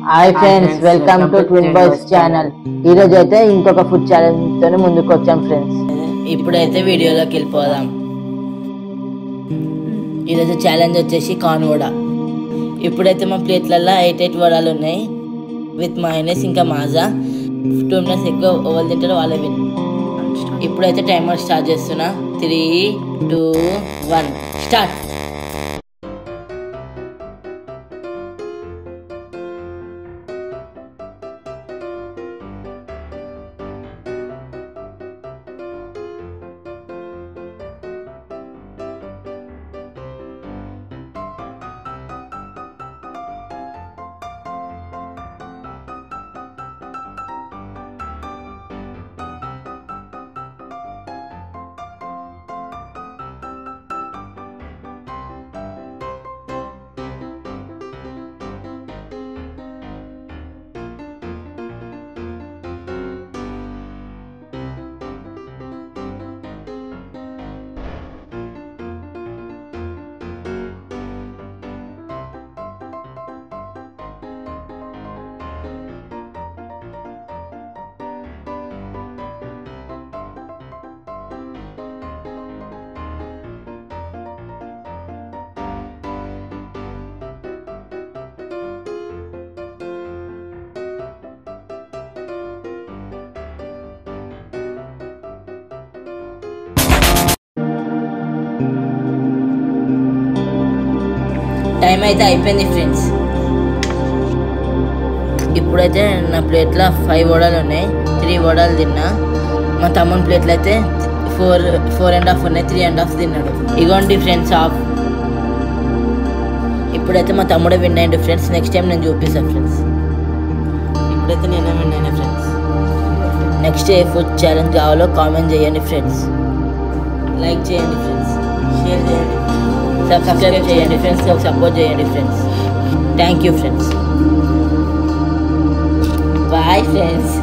Hi friends, welcome to twin boys channel. ఈ రోజు అయితే ఇంకొక ఫుడ్ ఛాలెంజ్ తో ముందుకు వచ్చాం ఫ్రెండ్స్. ఇప్పుడైతే వీడియోలోకి వెళ్ళిపోదాం. ఈరోజు ఛాలెంజ్ వచ్చేసి కార్న్ వడ. ఇప్పుడైతే మా ప్లేట్లలో 8 వడలు ఉన్నాయి విత్ మైనస్ ఇంకా మాజా. 2 మినిట్స్ ఎక్కువ ఎవరు తింటారో వాళ్ళే విన్. ఇప్పుడైతే టైమర్ స్టార్ట్ చేస్తున్నా. 3, 2, 1 స్టార్ట్. టైం అయితే అయిపోయింది ఫ్రెండ్స్. ఇప్పుడైతే నా ప్లేట్లో 5 వడలు ఉన్నాయి. 3 వడలు తిన్నా. మా తమ్ముని ప్లేట్లో అయితే 4.5 ఉన్నాయి. 3.5 తిన్నాడు. ఇగోండి ఫ్రెండ్స్ ఆఫ్. ఇప్పుడైతే మా తమ్ముడే విన్ అయ్యిండు ఫ్రెండ్స్. నెక్స్ట్ టైం నేను చూపిస్తాను ఫ్రెండ్స్. ఇప్పుడైతే నేనే విన్ అయినా ఫ్రెండ్స్. నెక్స్ట్ ఏ ఫుడ్ ఛాలెంజ్ కావాలో కామెంట్ చేయండి ఫ్రెండ్స్. లైక్ చేయండి ఫ్రెండ్స్, షేర్ చేయండి, సబ్స్క్రైబ్ చేయండి ఫ్రెండ్స్, సపోర్ట్ చేయండి friends. Thank you friends. Bye friends.